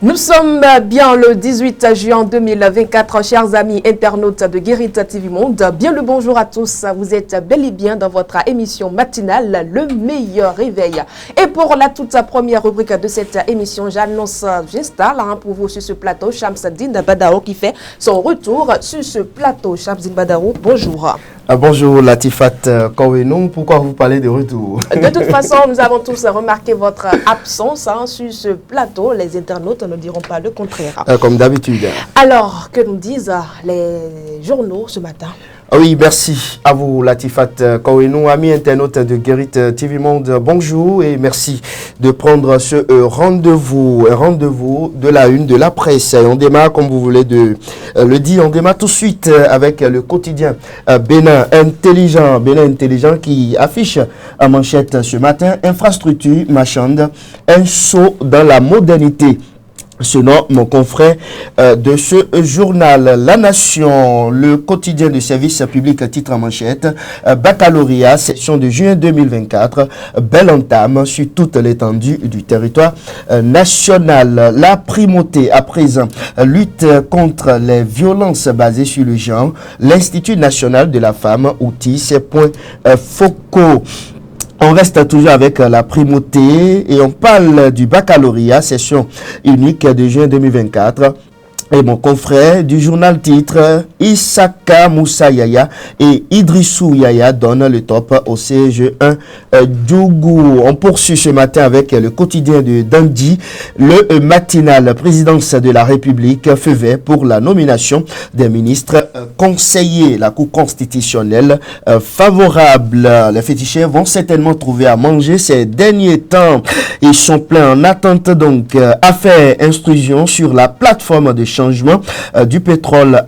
Nous sommes bien le 18 juin 2024, chers amis internautes de Guérite TV Monde. Bien le bonjour à tous. Vous êtes bel et bien dans votre émission matinale, le meilleur réveil. Et pour la toute première rubrique de cette émission, j'installe pour vous sur ce plateau Shamsuddin Badao qui fait son retour sur ce plateau. Shamsuddin Badao, bonjour. Bonjour Latifat Kouenou, pourquoi vous parlez de retour? De toute façon, nous avons tous remarqué votre absence sur ce plateau. Les internautes ne diront pas le contraire. Comme d'habitude. Alors, que nous disent les journaux ce matin? Oui, merci à vous Latifat Kouenou, amis internautes de Guérite TV Monde. Bonjour et merci de prendre ce rendez-vous de la une de la presse. On démarre, comme vous voulez le dire, on démarre tout de suite avec le quotidien Bénin Intelligent qui affiche en manchette ce matin: infrastructure marchande, un saut dans la modernité. Selon mon confrère de ce journal, La Nation, le quotidien de service public, titre en manchette: baccalauréat, session de juin 2024, belle entame sur toute l'étendue du territoire national. La primauté à présent, lutte contre les violences basées sur le genre, l'Institut national de la femme outille ses points focaux. On reste toujours avec la primauté et on parle du baccalauréat, session unique de juin 2024. Et mon confrère du journal titre: Issaka Moussa Yaya et Idrissou Yaya donnent le top au CG1 Djougou. On poursuit ce matin avec le quotidien de Dandi, le matinal présidence de la République, feu vert pour la nomination des ministres conseillers. La Cour constitutionnelle favorable. Les féticheurs vont certainement trouver à manger ces derniers temps. Ils sont pleins en attente donc à faire instruction sur la plateforme de changement du pétrole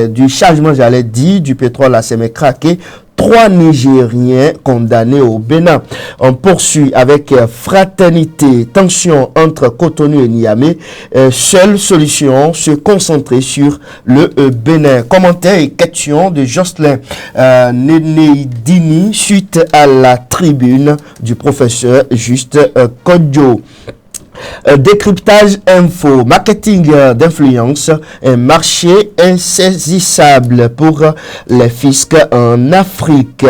du pétrole à semi craqué. 3 Nigériens condamnés au Bénin. On poursuit avec fraternité, tension entre Cotonou et Niamey. Seule solution, se concentrer sur le Bénin. Commentaire et question de Jocelyn Nénédini suite à la tribune du professeur Juste Kodjo. Décryptage info, marketing d'influence, un marché insaisissable pour les fiscs en Afrique.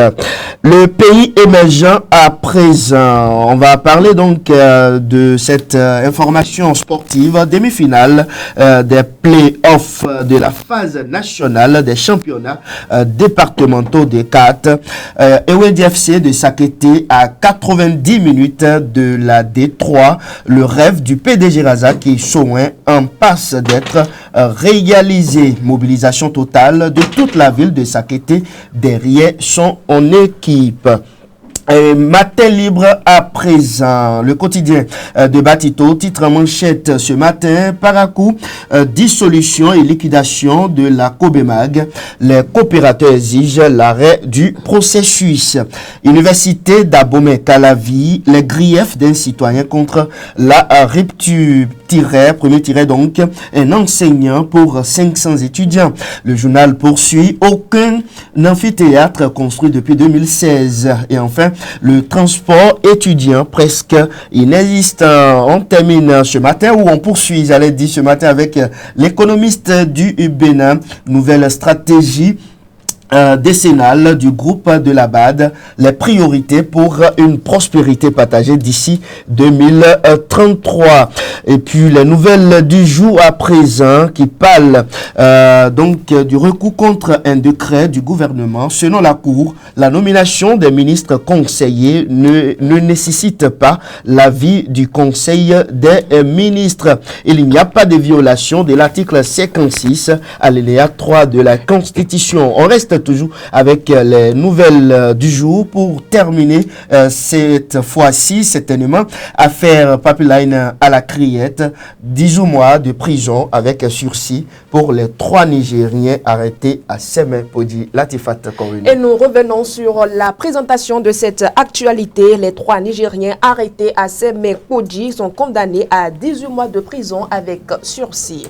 Le pays émergent à présent. On va parler donc de cette information sportive, demi-finale des play-offs de la phase nationale des championnats départementaux des 4. EWDFC de Sakété à 90 minutes de la D3. Le rêve du PDG Razak et Soin en passe d'être réalisé. Mobilisation totale de toute la ville de Sakété derrière son équipe. Matin libre à présent, le quotidien de Batito, titre en manchette ce matin: Parakou, dissolution et liquidation de la Cobemag. Les coopérateurs exigent l'arrêt du processus. Université d'Abomey-Calavi, les griefs d'un citoyen contre la rupture. Premier tiret donc, un enseignant pour 500 étudiants. Le journal poursuit: aucun amphithéâtre construit depuis 2016. Et enfin, le transport étudiant presque inexistant. On termine ce matin, où on poursuit, j'allais dire ce matin, avec l'économiste du Bénin. Nouvelle stratégie décennale du groupe de la BAD, les priorités pour une prospérité partagée d'ici 2033. Et puis les nouvelles du jour à présent qui parlent donc du recours contre un décret du gouvernement. Selon la Cour, la nomination des ministres conseillers ne nécessite pas l'avis du Conseil des ministres. Il n'y a pas de violation de l'article 56 alinéa 3 de la Constitution. On reste toujours avec les nouvelles du jour pour terminer cette fois-ci, certainement, affaire Papiline à la criette, 18 mois de prison avec sursis pour les 3 Nigériens arrêtés à Semé-Podi. Latifat Kouenou. Et nous revenons sur la présentation de cette actualité. Les 3 Nigériens arrêtés à Semé-Podi sont condamnés à 18 mois de prison avec sursis.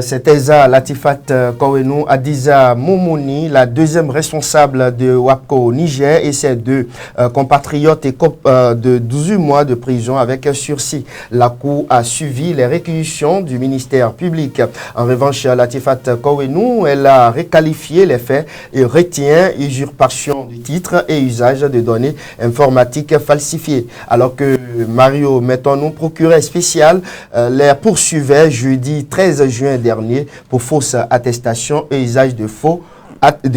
C'était ça, Latifat Kouenou, Adiza Moumouni, la deuxième deuxième responsable de WAPCO au Niger et ses deux compatriotes écopent de 18 mois de prison avec sursis. La Cour a suivi les réquisitions du ministère public. En revanche, Latifat Kouenou, elle a requalifié les faits et retient usurpation du titre et usage de données informatiques falsifiées. Alors que Mario Metonou, procureur spécial, les poursuivait jeudi 13 juin dernier pour fausse attestation et usage de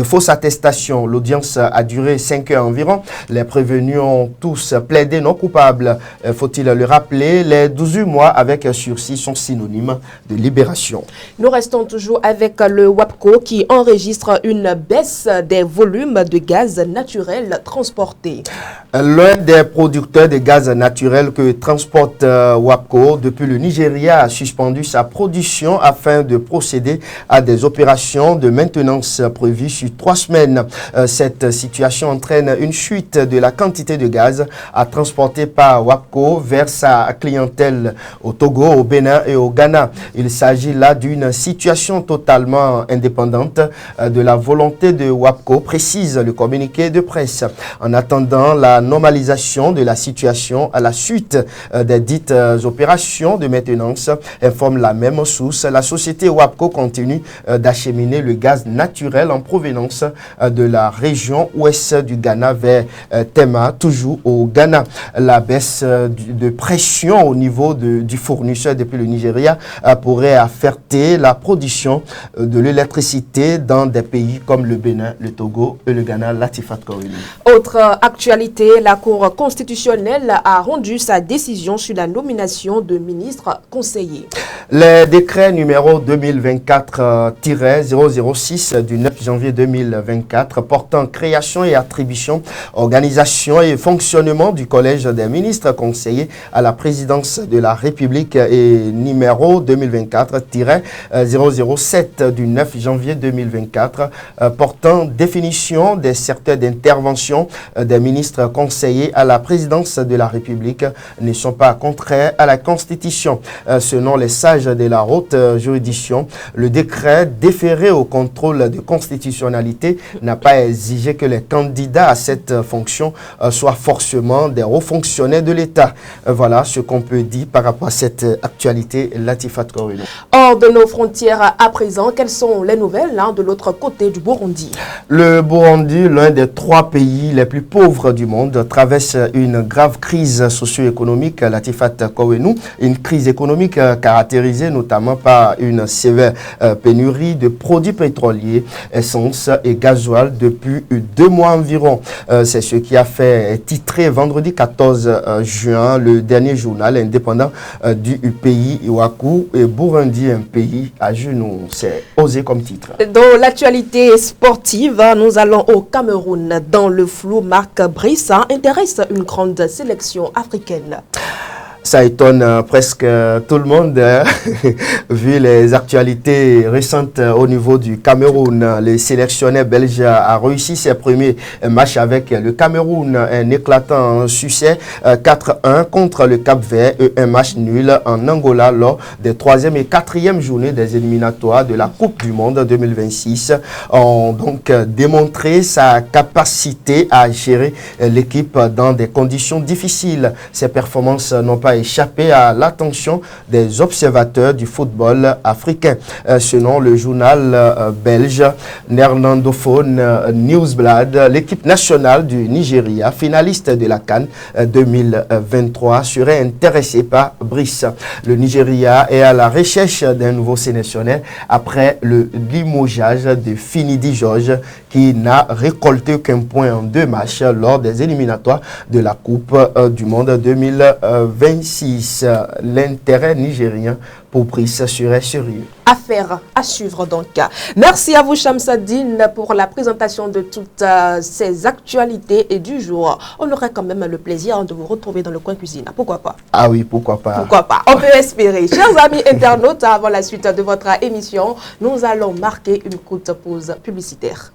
fausses attestations. L'audience a duré 5 heures environ. Les prévenus ont tous plaidé non coupables. Faut-il le rappeler, les 18 mois avec sursis sont synonymes de libération. Nous restons toujours avec le WAPCO qui enregistre une baisse des volumes de gaz naturel transportés. L'un des producteurs de gaz naturel que transporte WAPCO depuis le Nigeria a suspendu sa production afin de procéder à des opérations de maintenance prévues sur 3 semaines. Cette situation entraîne une chute de la quantité de gaz à transporter par WAPCO vers sa clientèle au Togo, au Bénin et au Ghana. Il s'agit là d'une situation totalement indépendante de la volonté de WAPCO, précise le communiqué de presse. En attendant la normalisation de la situation à la suite des dites opérations de maintenance, informe la même source, la société WAPCO continue d'acheminer le gaz naturel en provenance de la région ouest du Ghana vers Tema, toujours au Ghana. La baisse de pression au niveau du fournisseur depuis le Nigeria pourrait affecter la production de l'électricité dans des pays comme le Bénin, le Togo et le Ghana. Latifat Kouenou. Autre actualité, la Cour constitutionnelle a rendu sa décision sur la nomination de ministres conseillers. Les décrets numéro 2024-006 du 9 janvier 2024 portant création et attribution, organisation et fonctionnement du Collège des ministres conseillers à la présidence de la République et numéro 2024-007 du 9 janvier 2024 portant définition des secteurs d'intervention des ministres conseillers à la présidence de la République ne sont pas contraires à la Constitution. Selon les sages de la haute juridiction, le décret déféré au contrôle de constitutionnalité n'a pas exigé que les candidats à cette fonction soient forcément des hauts fonctionnaires de l'État. Voilà ce qu'on peut dire par rapport à cette actualité. Latifat Kouenou. Hors de nos frontières à présent, quelles sont les nouvelles de l'autre côté du Burundi? Le Burundi, l'un des 3 pays les plus pauvres du monde, traverse une grave crise socio-économique. Latifat Kouenou, une crise économique caractérisée notamment par une sévère pénurie de produits pétroliers, essence et gasoil depuis 2 mois environ. C'est ce qui a fait titrer vendredi 14 juin le dernier journal indépendant du pays Iwaku et Burundi, un pays à genoux. C'est osé comme titre. Dans l'actualité sportive, nous allons au Cameroun. Dans le flou, Marc Brissa intéresse une grande sélection africaine. Ça étonne presque tout le monde, vu les actualités récentes au niveau du Cameroun. Le sélectionneur belge a réussi ses premiers matchs avec le Cameroun, un éclatant succès 4-1 contre le Cap-Vert et un match nul en Angola lors des 3e et 4e journées des éliminatoires de la Coupe du Monde 2026. Ont donc démontré sa capacité à gérer l'équipe dans des conditions difficiles. Ses performances n'ont pas échappé à l'attention des observateurs du football africain. Selon le journal belge néerlandophone Newsblad, l'équipe nationale du Nigeria, finaliste de la CAN 2023, serait intéressée par Brice. Le Nigeria est à la recherche d'un nouveau sélectionneur après le limogeage de Finidi George qui n'a récolté aucun point en 2 matchs lors des éliminatoires de la Coupe du Monde 2026. L'intérêt nigérien pour Brice serait sérieux. Affaire à suivre donc. Merci à vous Shamsadine pour la présentation de toutes ces actualités et du jour. On aurait quand même le plaisir de vous retrouver dans le coin cuisine. Pourquoi pas? Ah oui, pourquoi pas? Pourquoi pas? On peut espérer. Chers amis internautes, avant la suite de votre émission, nous allons marquer une courte pause publicitaire.